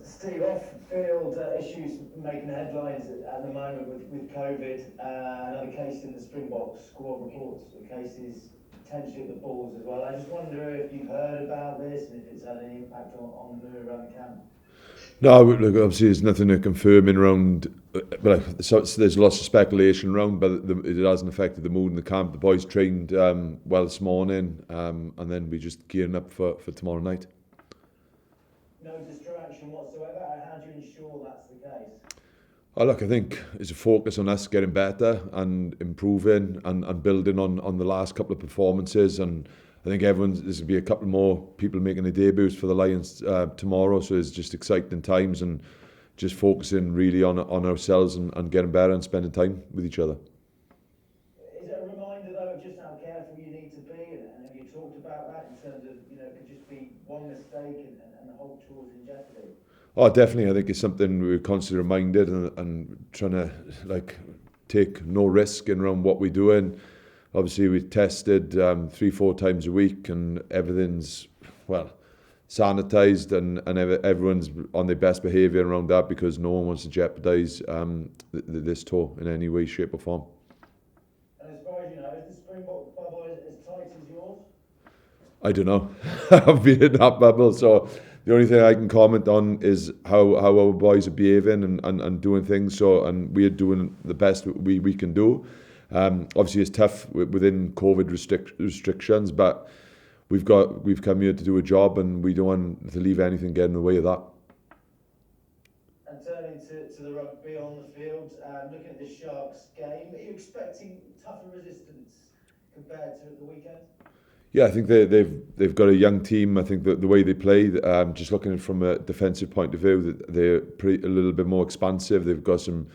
Steve, off-field issues making headlines at the moment with COVID. Another case in the Springboks squad reports cases potentially at the Bulls as well. I just wonder if you've heard about this and if it's had any impact on the mood around the camp. No, look, obviously there's nothing to confirm in around, but there's lots of speculation around, but it hasn't affected the mood in the camp. The boys trained well this morning, and then we're just gearing up for tomorrow night. No distraction whatsoever. How do you ensure that's the case? Oh, look, I think it's a focus on us getting better and improving and building on the last couple of performances. And I think there's will be a couple more people making their debuts for the Lions tomorrow. So it's just exciting times and just focusing really on ourselves and getting better and spending time with each other. Is it a reminder though of just how careful you need to be? And have you talked about that in terms of, it could just be one mistake and the whole tour's in jeopardy? Oh, definitely. I think it's something we're constantly reminded and trying to take no risk in around what we're doing. Obviously, we tested 3-4 times a week and everything's, sanitised and everyone's on their best behaviour around that because no one wants to jeopardise this tour in any way, shape or form. And as far as you know, is the Springbok bubble as tight as yours? I don't know. I've been in that bubble, so the only thing I can comment on is how our boys are behaving and doing things. So, and we're doing the best we can do. Obviously, it's tough within COVID restrictions, but we've come here to do a job, and we don't want to leave anything get in the way of that. And turning to the rugby on the field, looking at the Sharks game, are you expecting tougher resistance compared to the weekend? Yeah, I think they've got a young team. I think the way they play, just looking at it from a defensive point of view, they're a little bit more expansive. They've got some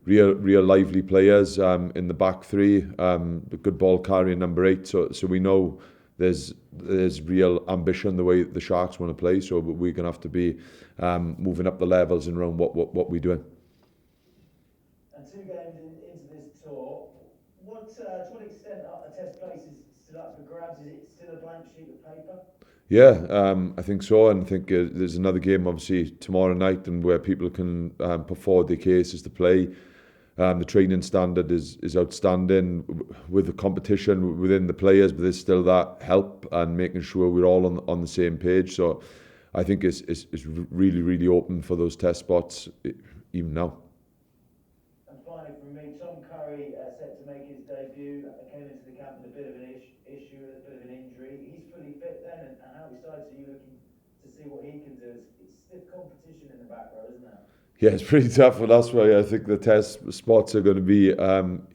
real lively players in the back three, good ball carrying number 8. So we know there's real ambition the way the Sharks want to play. So we're going to have to be moving up the levels and around what we're doing. And 2 games into this tour, to what extent are Test places still up for grabs? Is it still a blank sheet of paper? Yeah, I think so, and I think there's another game obviously tomorrow night, and where people can put forward their cases to play. The training standard is outstanding with the competition within the players, but there's still that help and making sure we're all on the same page. So I think it's really open for those test spots even now. And finally from me, Tom Curry set to make his debut, came into the camp with a bit of an issue, a bit of an injury. He's fully fit then, and how excited are you looking to see what he can do? It's stiff competition in the back row, isn't it? Yeah, it's pretty tough, and that's why I think the test spots are going to be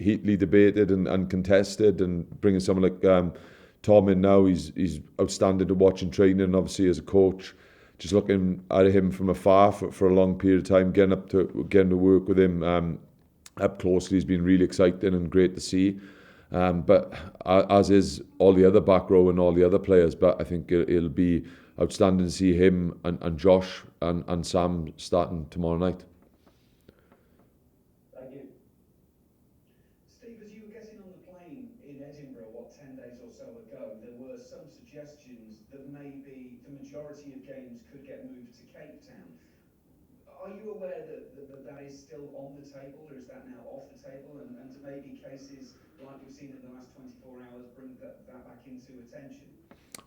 heatedly debated and contested. And bringing someone like Tom in now, he's outstanding to watch and training, and obviously as a coach, just looking at him from afar for a long period of time, getting to work with him up closely has been really exciting and great to see. But as is all the other back row and all the other players, but I think it'll be outstanding to see him and Josh and Sam starting tomorrow night. Thank you. Steve, as you were getting on the plane in Edinburgh, 10 days or so ago, there were some suggestions that maybe the majority of games could get moved to Cape Town. Are you aware that is still on the table, or is that now off the table? And to maybe cases like we've seen in the last 24 hours bring that back into attention?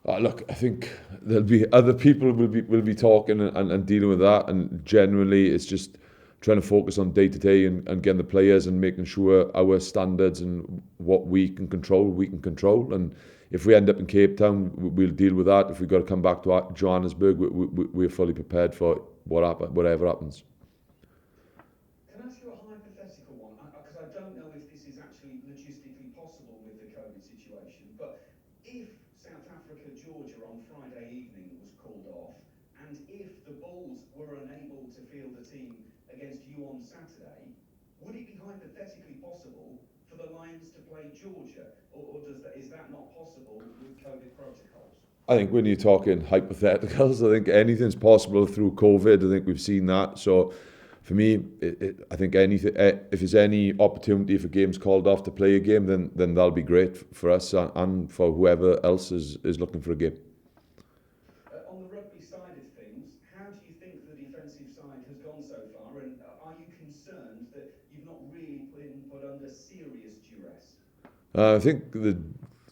Look, I think there'll be other people will be talking and dealing with that, and generally it's just trying to focus on day to day and getting the players and making sure our standards and what we can control. And if we end up in Cape Town, we'll deal with that. If we've got to come back to Johannesburg, we're fully prepared for whatever happens. Can I ask you a hypothetical one? Because I don't know if this is actually logistically possible with the COVID situation, but if South Africa, Georgia on Friday evening was called off, and if the Bulls were unable to field a team against you on Saturday, would it be hypothetically possible for the Lions to play Georgia, or is that not possible with COVID protocols? I think when you're talking hypotheticals, I think anything's possible through COVID. I think we've seen that. So for me, I think anything, if there's any opportunity for games called off to play a game, then that'll be great for us and for whoever else is looking for a game. On the rugby side of things, how do you think the defence I think the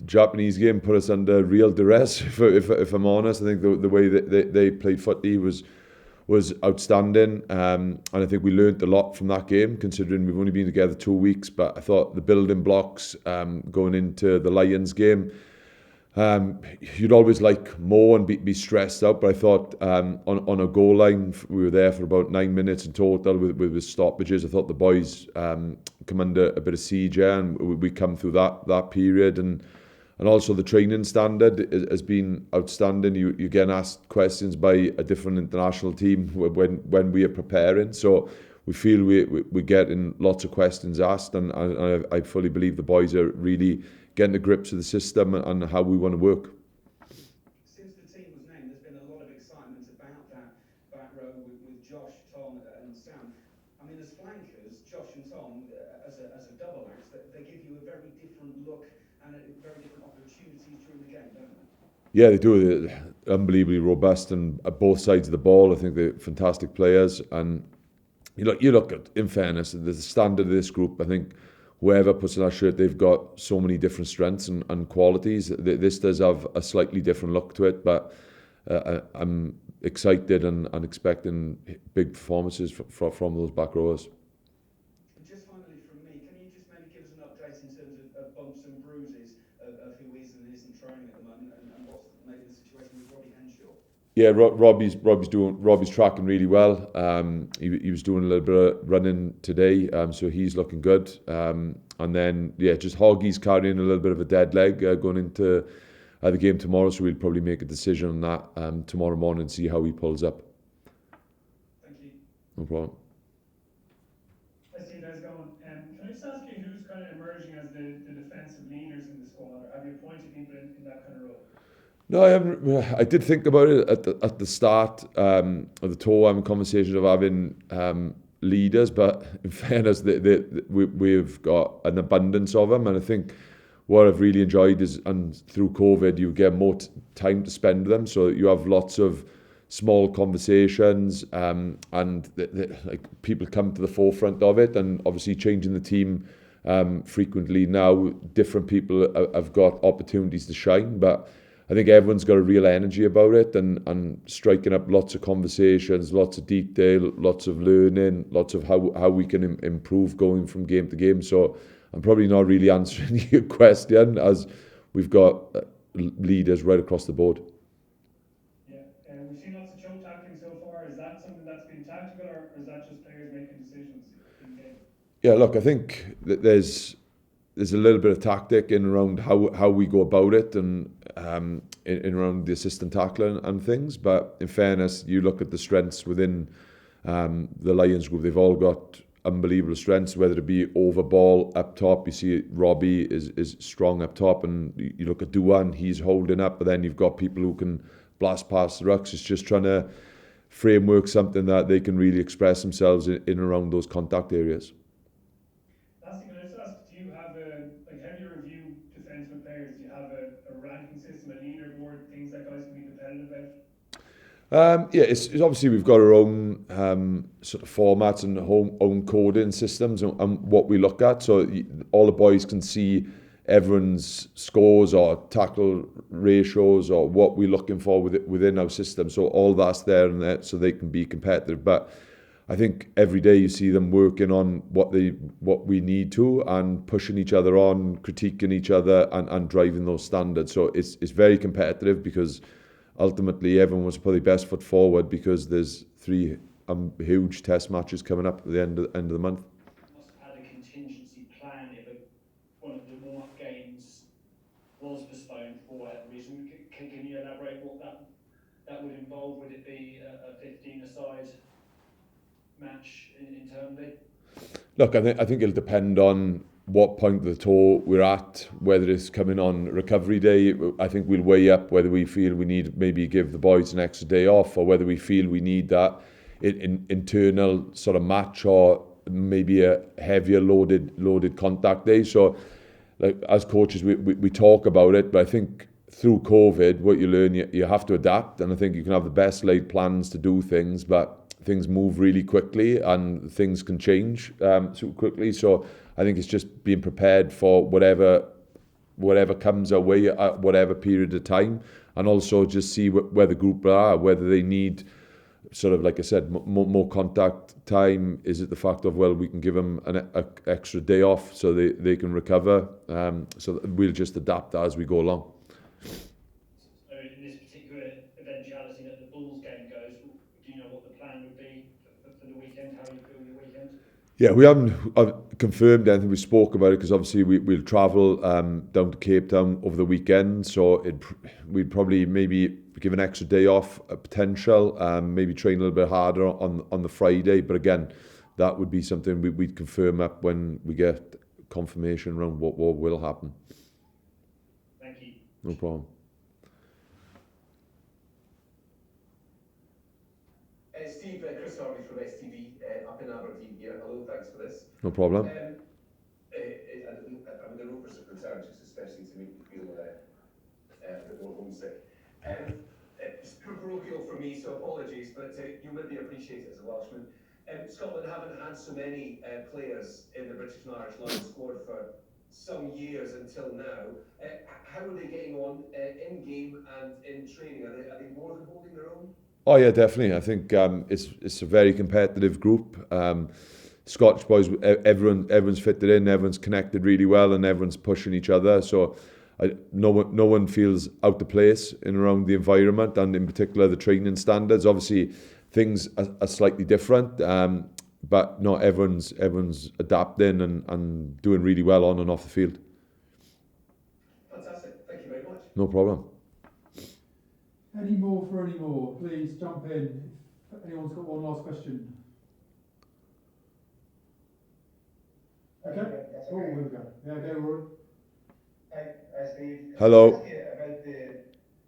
Japanese game put us under real duress. If I'm honest, I think the way that they played footy was outstanding, and I think we learned a lot from that game. Considering we've only been together 2 weeks, but I thought the building blocks going into the Lions game. You'd always like more and be stressed out, but I thought on a goal line, we were there for about 9 minutes in total with stoppages. I thought the boys come under a bit of siege, and we come through that period, and also the training standard has been outstanding. You get asked questions by a different international team when we are preparing, so we feel we're getting lots of questions asked, and I fully believe the boys are really getting to grips with the system and how we want to work. Since the team was named, there's been a lot of excitement about that back row with Josh, Tom and Sam. I mean, as flankers, Josh and Tom, as a double act, they give you a very different look and very different opportunities during the game, don't they? Yeah, they do. They're unbelievably robust and at both sides of the ball. I think they're fantastic players. And you look at, in fairness, the standard of this group, I think whoever puts on that shirt, they've got so many different strengths and qualities. This does have a slightly different look to it, but I'm excited and expecting big performances from those back rowers. Just finally from me, can you just maybe give us an update in terms of bumps and bruises of who is and isn't training at the moment, and what's maybe the situation with Robbie Henshaw? Yeah, Robbie's tracking really well. He was doing a little bit of running today, so he's looking good. And then just Hoggy's carrying a little bit of a dead leg going into the game tomorrow, so we'll probably make a decision on that tomorrow morning and see how he pulls up. Thank you. No problem. I see you guys going. Can I just ask you who's kind of emerging as the defensive leaders in the squad? Have you appointed people in that kind of role? No, I haven't. I did think about it at the start of the tour. Conversations of having leaders, but in fairness, we've got an abundance of them, and I think what I've really enjoyed is, and through COVID, you get more time to spend with them, so you have lots of small conversations, and like people come to the forefront of it, and obviously changing the team frequently now, different people have got opportunities to shine, but I think everyone's got a real energy about it and striking up lots of conversations, lots of detail, lots of learning, lots of how we can improve going from game to game. So I'm probably not really answering your question, as we've got leaders right across the board. Yeah, and we've seen lots of choke tackling so far. Is that something that's been tactical, or is that just players making decisions in game? Yeah, look, I think that there's a little bit of tactic in around how we go about it, and in around the assistant tackling and things. But in fairness, you look at the strengths within the Lions group, they've all got unbelievable strengths, whether it be over ball, up top. You see Robbie is strong up top, and you look at Duan, he's holding up, but then you've got people who can blast past the rucks. It's just trying to framework something that they can really express themselves in around those contact areas. Lastly, can I just ask, do you have how do you review defensive players? Do you have a ranking system, a leaderboard, things that guys can be competitive about? It's obviously we've got our own sort of formats and own coding systems and what we look at, so all the boys can see everyone's scores or tackle ratios or what we're looking for within our system. So all that's there and that, so they can be competitive. But I think every day you see them working on what we need to, and pushing each other on, critiquing each other, and driving those standards. So it's very competitive, because ultimately everyone wants to put their best foot forward, because there's 3 huge test matches coming up at the end of the month. Must have had a contingency plan if one of the warm-up games was postponed for whatever reason. Can you elaborate what that would involve? Would it be a 15-a-side match internally? Look, I think it'll depend on what point of the tour we're at, whether it's coming on recovery day. I think we'll weigh up whether we feel we need maybe give the boys an extra day off, or whether we feel we need that internal sort of match, or maybe a heavier loaded contact day. So like as coaches we talk about it, but I think through COVID what you learn, you have to adapt, and I think you can have the best laid plans to do things, but things move really quickly and things can change so quickly. So I think it's just being prepared for whatever whatever comes our way at whatever period of time, and also just see where the group are, whether they need sort of, like I said, more contact time. Is it the fact of, well, we can give them an extra day off so they can recover? So we'll just adapt as we go along. So in this particular eventuality that the Bulls game goes, do you know what the plan would be for the weekend? How you feel your weekend? Yeah, we haven't confirmed anything. We spoke about it because obviously we'll travel down to Cape Town over the weekend, so we'd probably maybe give an extra day off, a potential, maybe train a little bit harder on the Friday. But again, that would be something we'd confirm up when we get confirmation around what will happen. Thank you. No problem. Steve, Chris Harvey from STV up in Aberdeen here. Hello, thanks for this. No problem. I mean, the Rovers are concerned, just especially to make me feel a bit more homesick. It's parochial for me, so apologies, but you'll maybe appreciate it as a Welshman. Scotland haven't had so many players in the British and Irish Lions squad for some years until now. How are they getting on in game and in training? Are they more than holding their own? Oh yeah, definitely. I think it's a very competitive group. Scottish boys, everyone's fitted in, everyone's connected really well, and everyone's pushing each other. So no one feels out of place in around the environment, and in particular the training standards. Obviously, things are slightly different, but no, everyone's adapting and doing really well on and off the field. Fantastic. Thank you very much. No problem. Any more? Please jump in. If anyone's got one last question. Okay. That's Oh, okay. here we go. Yeah, go, Rory. Hi, Steve. Hello. Can I ask you about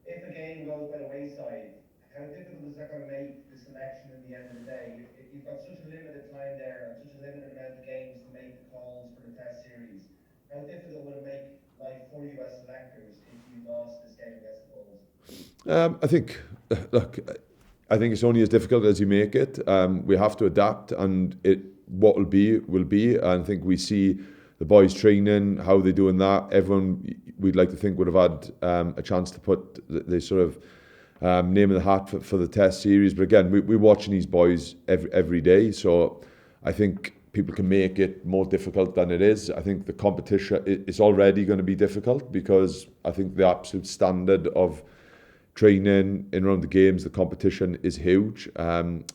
if the game goes by the wayside, how difficult is that going to make the selection in the end of the day? You've got such a limited time there and such a limited amount of games to make the calls for the test series. How difficult would it make life for you as selectors if you lost this game against the Bulls? I think, look, I think it's only as difficult as you make it. We have to adapt, and what will be. And I think we see the boys training, how they're doing that. Everyone, we'd like to think, would have had a chance to put the sort of name in the hat for the test series. But again, we're watching these boys every day. So I think people can make it more difficult than it is. I think the competition is already going to be difficult because I think the absolute standard of training in around the games, the competition is huge.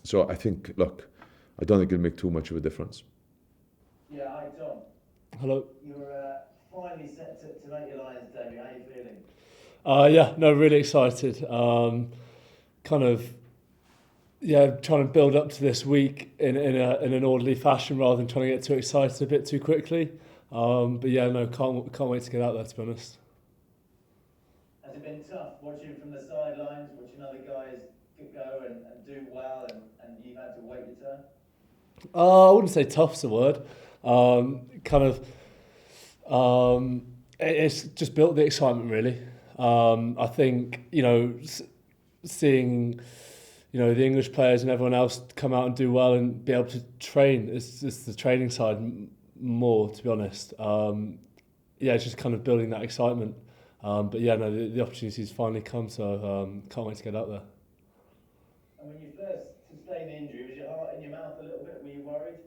So I think, look, I don't think it'll make too much of a difference. Yeah, hi Tom. Hello. You're finally set to make your Lions debut. How are you feeling? Yeah, no, really excited. Trying to build up to this week in an orderly fashion rather than trying to get too excited a bit too quickly. But yeah, no, can't wait to get out there, to be honest. Has it been tough watching from the sidelines, watching other guys go and do well, and you've had to wait your turn? I wouldn't say tough's a word. It's just built the excitement, really. I think, seeing, the English players and everyone else come out and do well and be able to train, it's the training side more, to be honest. It's just kind of building that excitement. But yeah, no, the opportunity's finally come, so can't wait to get out there. And when you first sustained the injury, was your heart in your mouth a little bit? Were you worried?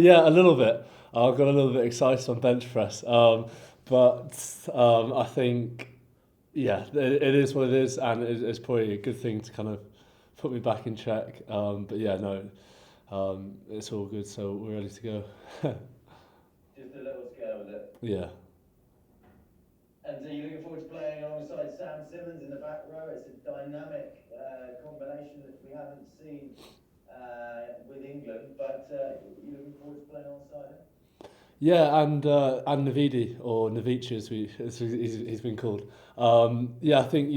Yeah, a little bit. I got a little bit excited on bench press. But I think, it is what it is, and it's probably a good thing to kind of put me back in check. But yeah, no, it's all good, so we're ready to go. Just a little scared with it. Yeah. And are you looking forward to playing alongside Sam Simmons in the back row? It's a dynamic combination that we haven't seen with England, but you're looking forward to playing alongside him? Yeah, and Navidi, or Navici as he's been called. I think,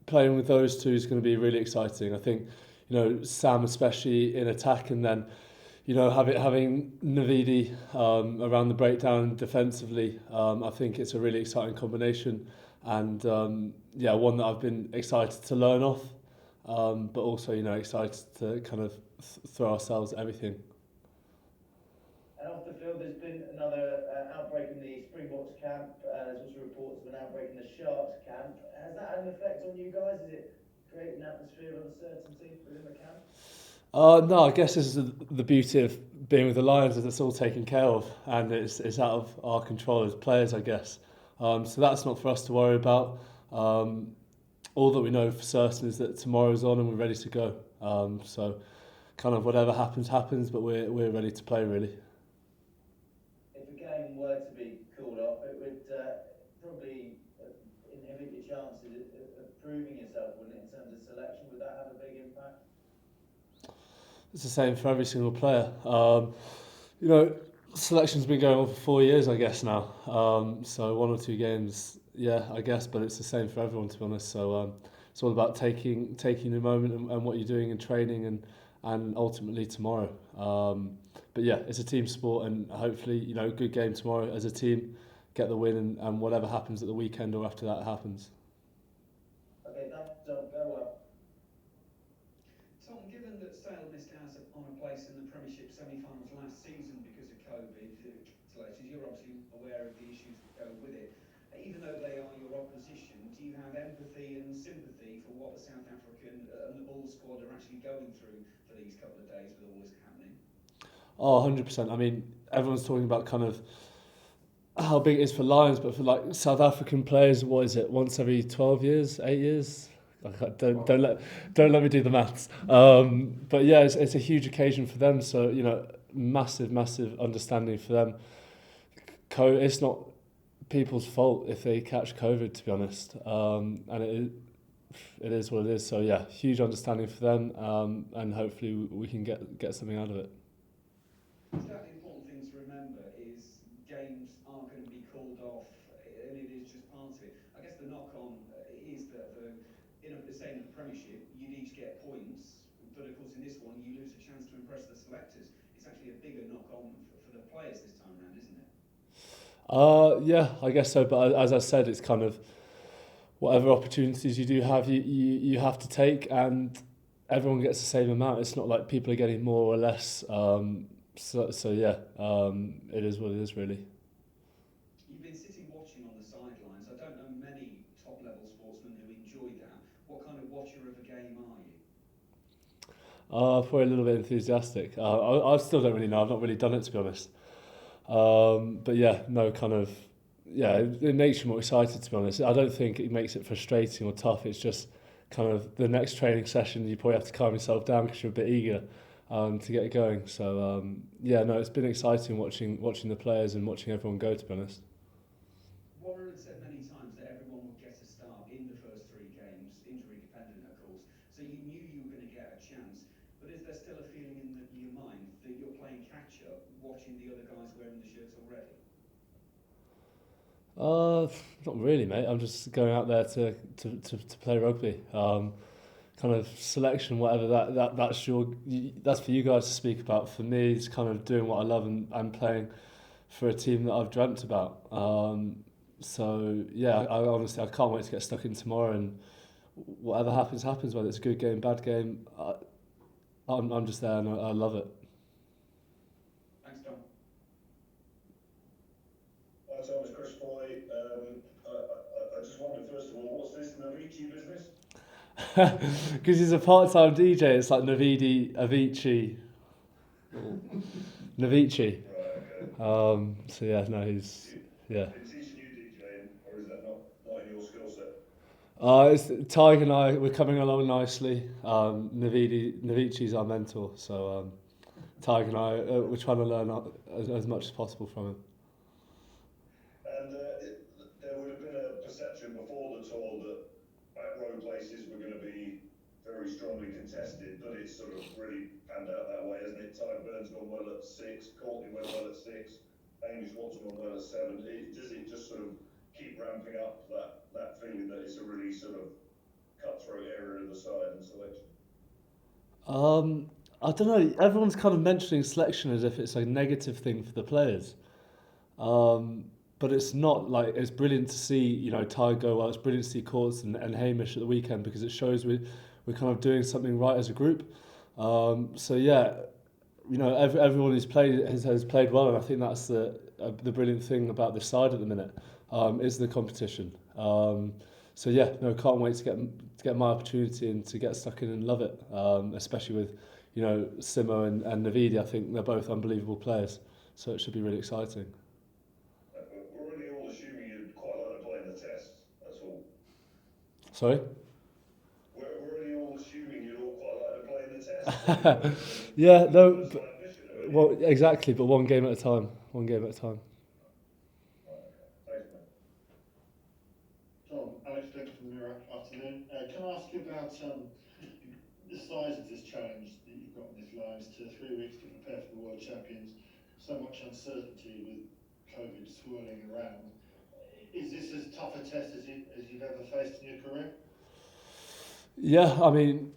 playing with those two is going to be really exciting. I think, Sam especially in attack, and then, having Navidi around the breakdown defensively, I think it's a really exciting combination, and one that I've been excited to learn off, but also excited to kind of throw ourselves at everything. And And off the field, there's been another outbreak in the Springboks camp. There's also reports of an outbreak in the Sharks camp. Has that had an effect on you guys? Is it creating an atmosphere of uncertainty within the camp? No, I guess this is the beauty of being with the Lions, is it's all taken care of, and it's out of our control as players, I guess. So that's not for us to worry about. All that we know for certain is that tomorrow's on and we're ready to go. So kind of whatever happens, but we're ready to play, really. If a game were to be called off, it would probably inhibit your chances of proving yourself, wouldn't it, in terms of selection? Would that have a big impact? It's the same for every single player. Selection's been going on for 4 years, I guess now. So 1 or 2 games, yeah, I guess, but it's the same for everyone, to be honest. So it's all about taking the moment and what you're doing in training and ultimately tomorrow. But yeah, it's a team sport, and hopefully, good game tomorrow as a team, get the win, and whatever happens at the weekend or after that happens. Okay, thanks, Tom. Go well. Tom, given that Sale missed out on a place in the Premiership semi-finals last season because of COVID, you're obviously aware of the issues that go with it. Even though they are your opposition, do you have empathy and sympathy for what the South African and the Bulls squad are actually going through for these couple of days with all this happening? Oh, 100%. I mean, everyone's talking about kind of how big it is for Lions, but for like South African players, what is it? Once every 12 years, 8 years? Don't let me do the maths. But yeah, it's a huge occasion for them. So massive understanding for them. It's not people's fault if they catch COVID, to be honest. And it is what it is. So yeah, huge understanding for them, and hopefully we can get something out of it. The important thing to remember is games are going to be called off, and it is just part of it. I guess the knock-on is that say in the Premiership, you'd each get points, but of course in this one you lose a chance to impress the selectors. It's actually a bigger knock-on for the players this time round, isn't it? Yeah, I guess so. But as I said, it's kind of whatever opportunities you do have, you have to take, and everyone gets the same amount. It's not like people are getting more or less. So yeah, it is what it is, really. You've been sitting watching on the sidelines. I don't know many top-level sportsmen who enjoy that. What kind of watcher of a game are you? Probably a little bit enthusiastic. I still don't really know. I've not really done it, to be honest. But yeah, no, kind of, yeah, it makes you more excited, to be honest. I don't think it makes it frustrating or tough. It's just kind of the next training session, you probably have to calm yourself down because you're a bit eager to get going. So yeah, no, it's been exciting watching the players and watching everyone go, to be honest. Warren had said many times that everyone would get a start in the first 3 games, injury dependent, of course. So you knew you were going to get a chance. But is there still a feeling in your mind that you're playing catch-up, watching the other guys wearing the shirts already? Not really, mate. I'm just going out there to play rugby. Kind of selection, whatever that's for you guys to speak about. For me, it's kind of doing what I love and playing for a team that I've dreamt about. So yeah, I honestly can't wait to get stuck in tomorrow, and whatever happens, whether it's a good game, bad game. I'm just there and I love it. Thanks, Tom. Hi Tom, it's Chris Foley. I just wondered, first of all, what's this Navici business? Because he's a part-time DJ, it's like Navidi, Avicii, Navici. Right, okay. So yeah, no, he's yeah. Is he new DJing, or is that not in your skill set? It's Tig and I. We're coming along nicely. Navici's our mentor, so Tig and I we're trying to learn as much as possible from him. And there would have been a perception before the tour that back row places were going to be very strongly contested, but it's sort of really panned out that way, hasn't it? Ty Burns gone well at 6, Courtney went well at 6, Hamish Watson gone well at 7. Does it just sort of keep ramping up that feeling that it's a really sort of cutthroat area of the side and selection? I don't know. Everyone's kind of mentioning selection as if it's a negative thing for the players. But it's not. Like, it's brilliant to see, Ty go well. It's brilliant to see Courts and Hamish at the weekend, because it shows we're kind of doing something right as a group. So yeah, everyone who's played has played well, and I think that's the brilliant thing about this side at the minute, is the competition. So yeah, no, can't wait to get my opportunity and to get stuck in and love it. Especially with Simo and Navidi. I think they're both unbelievable players, so it should be really exciting. We're really all assuming you'd quite like to play in the test. That's all. Sorry. We're really all assuming you'd all quite like to play in the test. Yeah, no. Well, exactly, but one game at a time. One game at a time. Thanks, mate. Tom, Alex Flick from the Mirror. Afternoon. Can I ask you about the size of this challenge that you've got in this Lions to 3 weeks to prepare for the World Champions? So much uncertainty with COVID swirling around. Is this as tough a test as you've ever faced in your career? Yeah, I mean,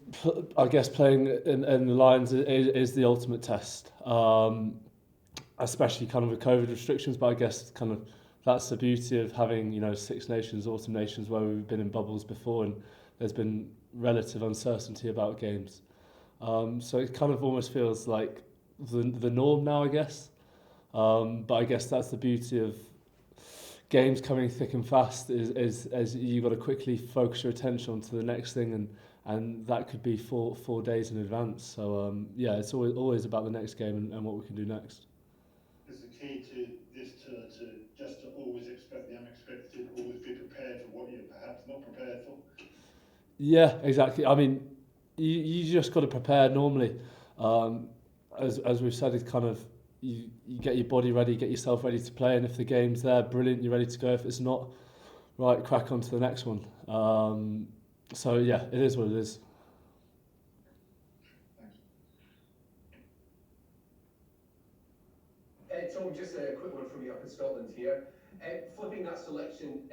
I guess playing in the Lions is the ultimate test, especially kind of with COVID restrictions. But I guess kind of that's the beauty of having Six Nations, Autumn Nations, where we've been in bubbles before, and there's been relative uncertainty about games. So it kind of almost feels like the norm now, I guess. But I guess that's the beauty of games coming thick and fast is you've got to quickly focus your attention onto the next thing, and that could be 4 days in advance. So yeah, it's always about the next game and what we can do next. Is the key to this tour to always expect the unexpected, always be prepared for what you're perhaps not prepared for? Yeah, exactly. I mean, you just got to prepare normally. As we've said, it's kind of you get your body ready, get yourself ready to play, and if the game's there, brilliant, you're ready to go. If it's not, right, crack on to the next one. So yeah, it is what it is. Tom, just a quick one from you up in Scotland here. Flipping that selection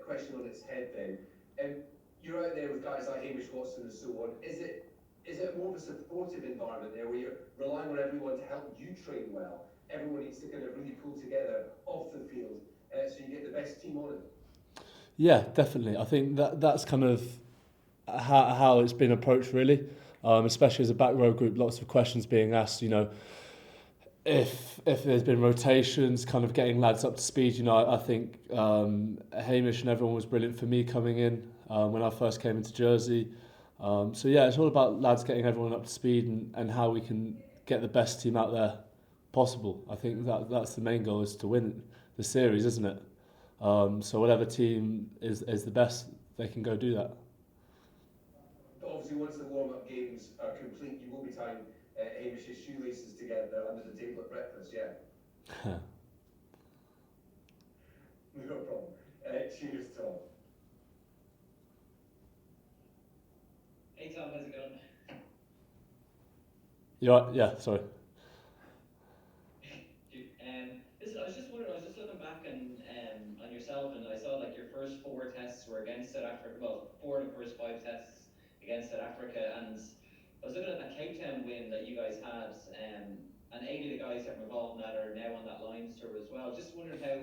question on its head then, you're out there with guys like Hamish Watson and so on. Is it more of a supportive environment there where you're relying on everyone to help you train well? Everyone needs to kind of really pull together off the field so you get the best team on it? Yeah, definitely. I think that's kind of how it's been approached really, especially as a back row group. Lots of questions being asked, if there's been rotations, kind of getting lads up to speed. I think Hamish and everyone was brilliant for me coming in when I first came into Jersey. So yeah, it's all about lads getting everyone up to speed and how we can get the best team out there possible. I think that's the main goal, is to win the series, isn't it? So whatever team is the best, they can go do that. But obviously once the warm-up games are complete, you will be tying Hamish's shoelaces together under the table at breakfast, yeah? No problem. Cheers, Tom. Hey Tom, how's it going? Yeah, sorry. Listen, I was just wondering, I was just looking back on yourself, and I saw like your first 4 tests were against South Africa, well, 4 of the first 5 tests against South Africa, and I was looking at that Cape Town win that you guys had, and 80 of the guys that were involved in that are now on that Lions tour as well. Just wondering how,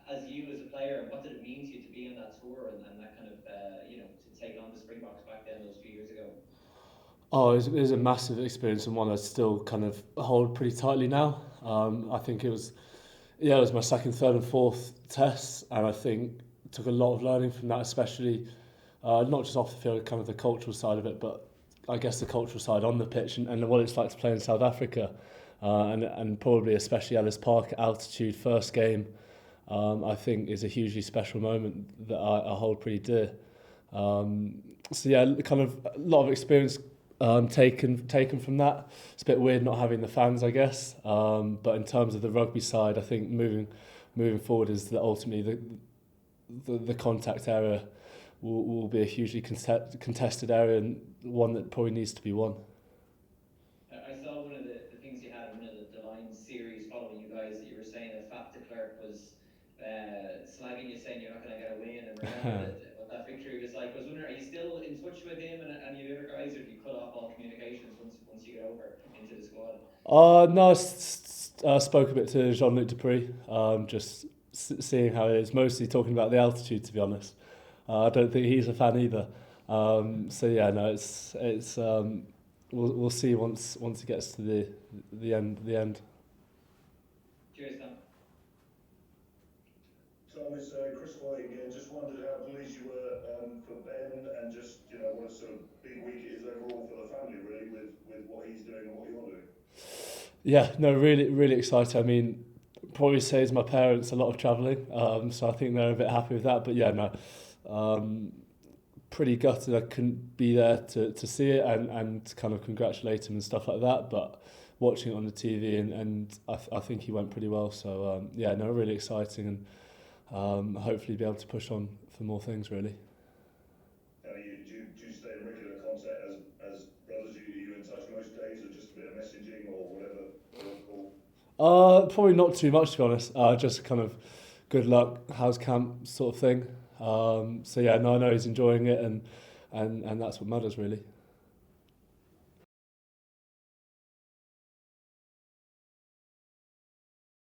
as a player, what did it mean to you to be in that tour and that kind of, to take on the Springboks back then those few years ago? Oh, it was a massive experience, and one I still kind of hold pretty tightly now. I think it was my second, third and fourth tests, and I think took a lot of learning from that, especially not just off the field, kind of the cultural side of it, but I guess the cultural side on the pitch and what it's like to play in South Africa, and probably especially Ellis Park altitude first game, I think is a hugely special moment that I hold pretty dear. So yeah, kind of a lot of experience taken from that. It's a bit weird not having the fans, I guess. But in terms of the rugby side, I think moving forward is that ultimately the contact area will be a hugely contested area, and one that probably needs to be won. I saw one of the things you had in one of the Lions series following you guys, that you were saying that Faf de Klerk was slagging you, saying you're not going to get a win, and remember what that victory was like. I was wondering, are you still in touch with him and any of the other guys, or do you cut off all communications once you get over into the squad? No, I spoke a bit to Jean-Luc Dupree, just seeing how it is, mostly talking about the altitude, to be honest. I don't think he's a fan either. So yeah, no, it's we'll see once it gets to the end. Cheers, Dan. Tom, it's Chris White again. Just wondered how pleased you were for Ben, and just what a sort of big week it is overall for the family, really, with what he's doing and what you're doing. Yeah, no, really, really excited. I mean, probably saves my parents a lot of travelling, so I think they're a bit happy with that. But yeah, no, pretty gutted I couldn't be there to see it and kind of congratulate him and stuff like that. But watching it on the TV and I think he went pretty well. So yeah, no, really exciting and hopefully be able to push on for more things really. Do you stay in regular contact as brothers? Are you in touch most days, or just a bit of messaging or whatever? Probably not too much to be honest. Just kind of good luck, how's camp sort of thing. So yeah, no, I know he's enjoying it and that's what matters really.